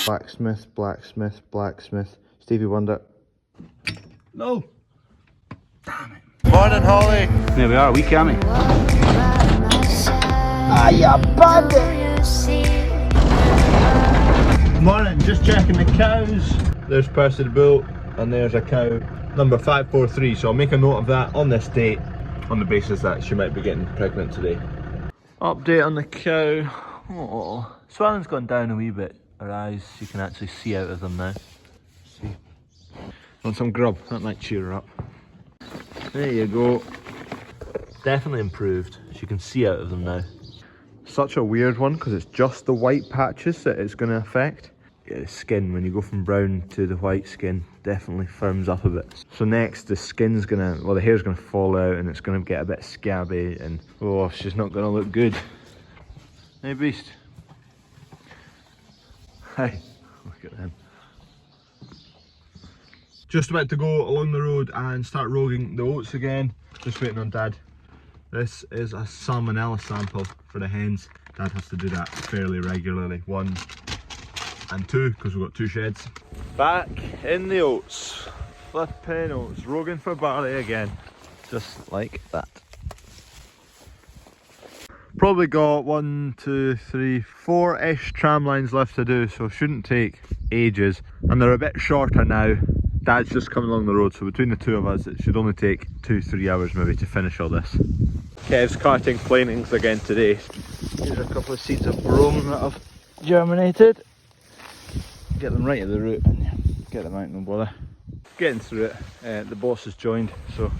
Blacksmith, blacksmith, blacksmith. Stevie Wonder. No! Damn it. Morning, Holly! There we are, we coming. Ah, you bandit! Morning, just checking the cows. There's Percy the bull, and there's a cow, number 543. So I'll make a note of that on this date, on the basis that she might be getting pregnant today. Update on the cow. Oh, swelling's gone down a wee bit. Her eyes, you can actually see out of them now. See? Want some grub? That might cheer her up. There you go. Definitely improved. She can see out of them now. Such a weird one because it's just the white patches that it's going to affect. Yeah, the skin, when you go from brown to the white skin, definitely firms up a bit. So next, the skin's gonna, well, the hair's gonna fall out and it's gonna get a bit scabby and, oh, she's not gonna look good. Hey, beast. Hi. Look at them. Just about to go along the road and start roguing the oats again. Just waiting on Dad. This is a salmonella sample for the hens. Dad has to do that fairly regularly. 1 and 2, because we've got 2 sheds. Back in the oats. Flipping oats. Roguing for barley again. Just like that. Probably got 1, 2, 3, 4-ish tramlines left to do, so shouldn't take ages. And they're a bit shorter now. Dad's just coming along the road, so between the two of us it should only take 2-3 hours maybe to finish all this. Kev's carting planings again today. Here's a couple of seeds of brome that have germinated. Get them right at the root and get them out, no bother. Getting through it. The boss has joined, so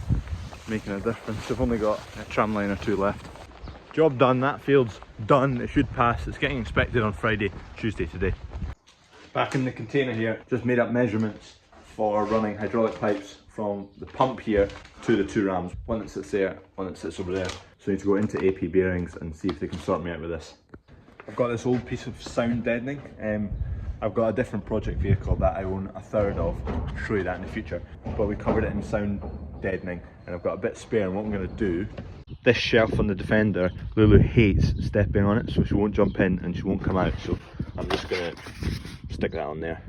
making a difference. We've only got a tramline or 2 left. Job done, that field's done, it should pass. It's getting inspected on Friday, Tuesday today. Back in the container here, just made up measurements for running hydraulic pipes from the pump here to the 2 rams. One that sits there, one that sits over there. So I need to go into AP bearings and see if they can sort me out with this. I've got this old piece of sound deadening. I've got a different project vehicle that I own a third of. I'll show you that in the future. But we covered it in sound deadening and I've got a bit spare, and what I'm going to do, this shelf on the Defender, Lulu hates stepping on it, so she won't jump in and she won't come out. So I'm just going to stick that on there.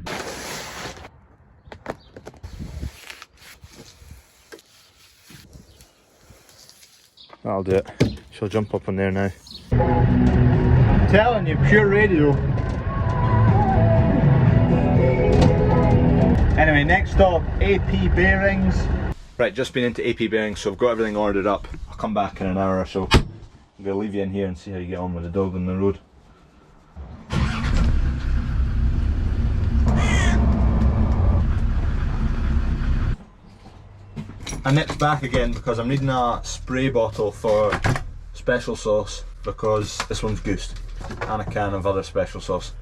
That'll do it. She'll jump up on there now. I'm telling you, pure radio. Anyway, next stop, AP bearings. Right, just been into AP bearings, so I've got everything ordered up. I'll come back in an hour or so. I'm going to leave you in here and see how you get on with the dog on the road. I nipped back again because I'm needing a spray bottle for special sauce because this one's goosed, and a can of other special sauce.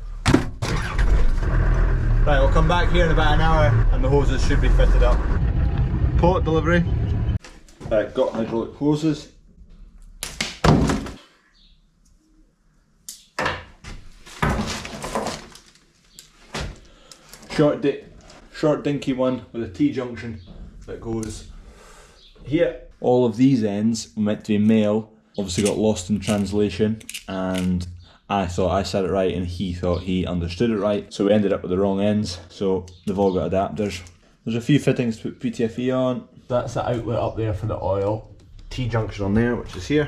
Right, I'll come back here in about an hour and the hoses should be fitted up. Pot delivery. Right, got hydraulic hoses. Short dinky one with a T-junction that goes here. All of these ends were meant to be male, obviously got lost in translation, and I thought I said it right and he thought he understood it right, so we ended up with the wrong ends. So they've all got adapters. There's a few fittings to put PTFE on. That's the outlet up there for the oil. T-junction on there, which is here.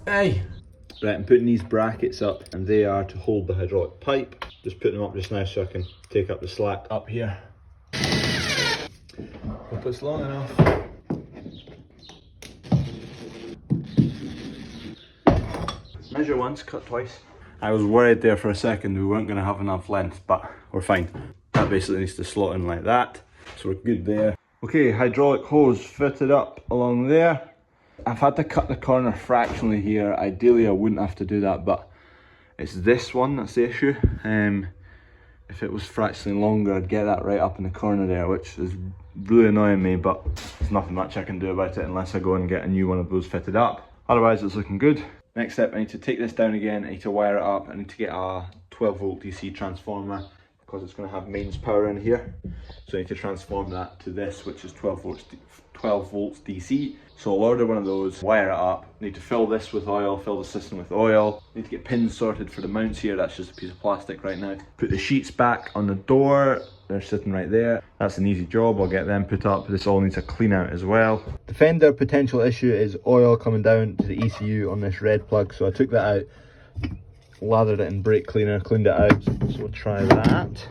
Hey! Right, I'm putting these brackets up, and they are to hold the hydraulic pipe. Just putting them up just now so I can take up the slack up here. Hope it's long enough. Measure once, cut twice. I was worried there for a second we weren't going to have enough length, but we're fine. That basically needs to slot in like that, so we're good there. Okay, hydraulic hose fitted up along there. I've had to cut the corner fractionally here. Ideally I wouldn't have to do that, but it's this one that's the issue. If it was fractionally longer, I'd get that right up in the corner there, which is really annoying me, but there's nothing much I can do about it unless I go and get a new one of those fitted up. Otherwise it's looking good. Next step, I need to take this down again, I need to wire it up, I need to get a 12 volt DC transformer, because it's going to have mains power in here. So I need to transform that to this, which is 12 volts DC. So I'll order one of those, wire it up, need to fill this with oil, fill the system with oil, need to get pins sorted for the mounts here, that's just a piece of plastic right now. Put the sheets back on the door, they're sitting right there. That's an easy job, I'll get them put up. This all needs a clean out as well. The fender potential issue is oil coming down to the ECU on this red plug, so I took that out, lathered it in brake cleaner, cleaned it out, so we'll try that.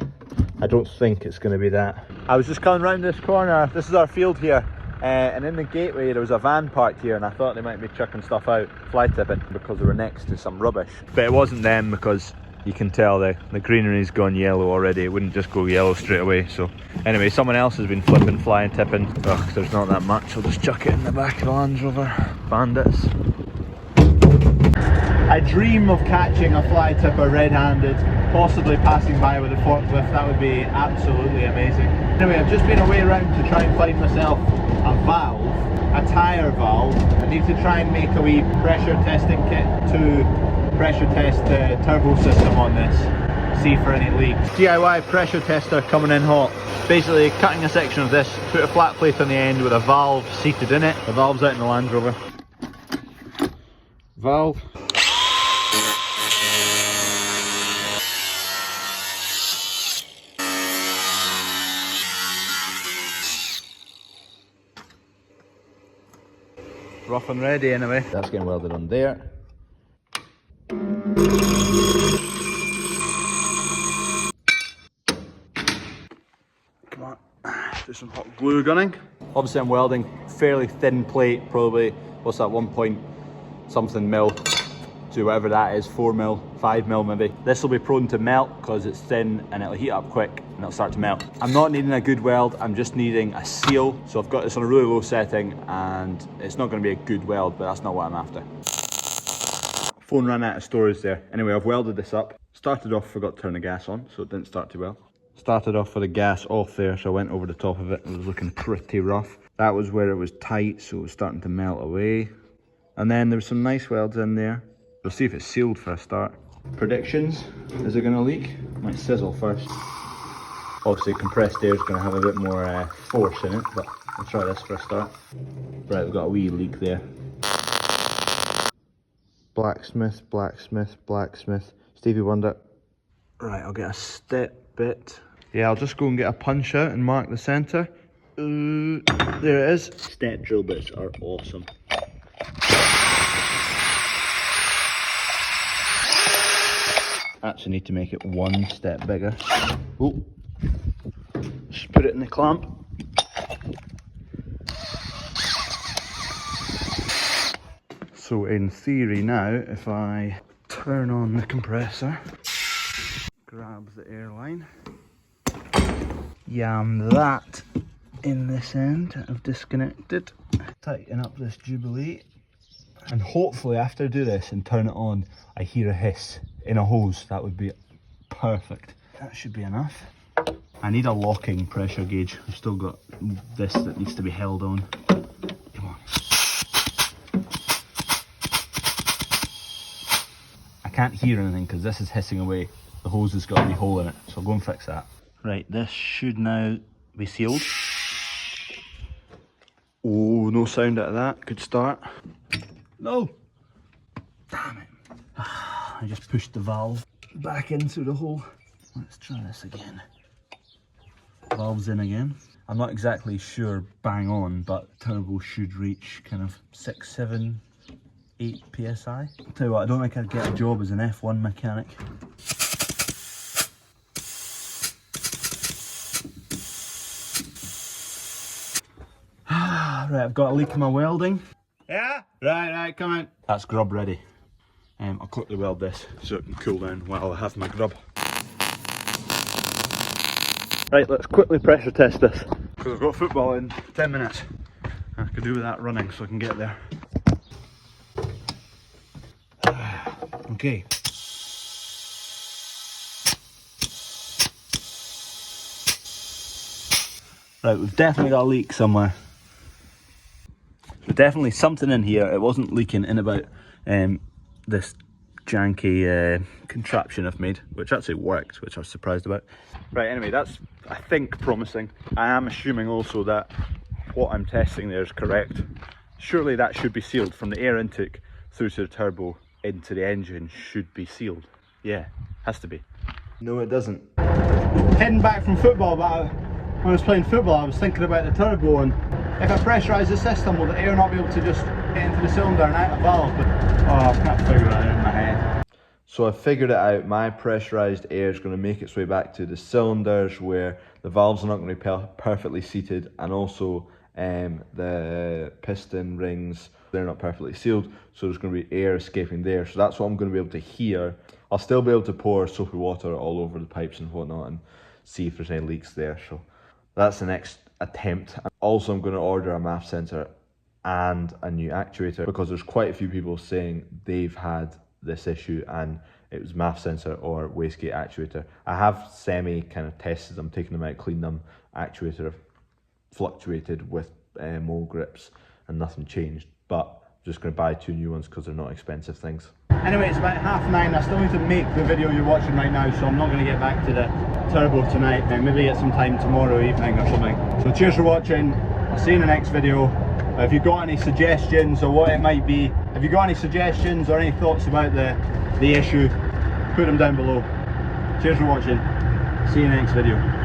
I don't think it's going to be that. I was just coming round this corner, this is our field here, and in the gateway there was a van parked here, and I thought they might be chucking stuff out, fly tipping, because they were next to some rubbish. But it wasn't them, because you can tell the greenery's gone yellow already. It wouldn't just go yellow straight away. So anyway, someone else has been flipping, flying, tipping. Ugh, there's not that much, I'll just chuck it in the back of the Land Rover. Bandits. I dream of catching a fly tipper red-handed, possibly passing by with a forklift. That would be absolutely amazing. Anyway, I've just been away around to try and find myself a valve, a tyre valve. I need to try and make a wee pressure testing kit to pressure test the turbo system on this, see for any leaks. DIY pressure tester coming in hot. Basically cutting a section of this, put a flat plate on the end with a valve seated in it. The valve's out in the Land Rover. Valve. Rough and ready anyway. That's getting welded on there. Come on, do some hot glue gunning. Obviously I'm welding fairly thin plate, probably, what's that, 1 point something mil to whatever that is, 4 mil, 5 mil maybe. This will be prone to melt because it's thin and it'll heat up quick and it'll start to melt. I'm not needing a good weld, I'm just needing a seal. So I've got this on a really low setting and it's not going to be a good weld, but that's not what I'm after. Phone ran out of storage there. Anyway, I've welded this up. Started off, forgot to turn the gas on, so it didn't start too well. Started off with the gas off there, so I went over the top of it. It was looking pretty rough. That was where it was tight, so it was starting to melt away. And then there was some nice welds in there. We'll see if it's sealed for a start. Predictions, is it going to leak? Might sizzle first. Obviously compressed air is going to have a bit more force in it, but I'll try this for a start. Right, we've got a wee leak there. Blacksmith, blacksmith, blacksmith. Stevie Wonder. Right, I'll get a step bit. Yeah, I'll just go and get a punch out and mark the centre. There it is. Step drill bits are awesome. Actually need to make it 1 step bigger. Oh, just put it in the clamp. So in theory now, if I turn on the compressor, grab the air line, yam that in this end I've disconnected, tighten up this Jubilee, and hopefully after I do this and turn it on, I hear a hiss in a hose. That would be perfect. That should be enough. I need a locking pressure gauge. I've still got this that needs to be held on. Come on. I can't hear anything because this is hissing away. The hose has got a wee hole in it, so I'll go and fix that. Right, this should now be sealed. Oh, no sound out of that. Good start. No! Damn it. I just pushed the valve back in through the hole. Let's try this again. Valve's in again. I'm not exactly sure bang on, but turbo should reach kind of 6, 7, 8 psi. I'll tell you what, I don't think I'd get a job as an F1 mechanic. Right, I've got a leak in my welding. Yeah? Right, come on. That's grub ready. I'll quickly weld this so it can cool down while I have my grub. Right, let's quickly pressure test this. Because I've got football in 10 minutes. I could do with that running so I can get there. Okay. Right, we've definitely got a leak somewhere. There's definitely something in here. It wasn't leaking in about this janky contraption I've made, which actually worked, which I was surprised about. Right, anyway, that's, I think, promising. I am assuming also that what I'm testing there is correct. Surely that should be sealed from the air intake through to the turbo into the engine, should be sealed. Yeah, has to be. No, it doesn't. Heading back from football, but when I was playing football I was thinking about the turbo, and if I pressurise the system, will the air not be able to just get into the cylinder and out of the valve? But oh, I can't figure it out in my head. So I figured it out. My pressurised air is going to make its way back to the cylinders where the valves are not going to be perfectly seated, and also the piston rings, they're not perfectly sealed, so there's going to be air escaping there. So that's what I'm going to be able to hear. I'll still be able to pour soapy water all over the pipes and whatnot and see if there's any leaks there. So that's the next attempt. Also, I'm going to order a MAF sensor and a new actuator, because there's quite a few people saying they've had this issue and it was MAF sensor or wastegate actuator. I have semi kind of tested them, taken them out, cleaned them. Actuator have fluctuated with mole grips and nothing changed, but I'm just going to buy 2 new ones because they're not expensive things. Anyway, it's about 9:30. I still need to make the video you're watching right now, so I'm not going to get back to the turbo tonight. Maybe get some time tomorrow evening or something. So cheers for watching. I'll see you in the next video. If you've got any suggestions or what it might be, if you've got any suggestions or any thoughts about the issue, put them down below. Cheers for watching. See you in the next video.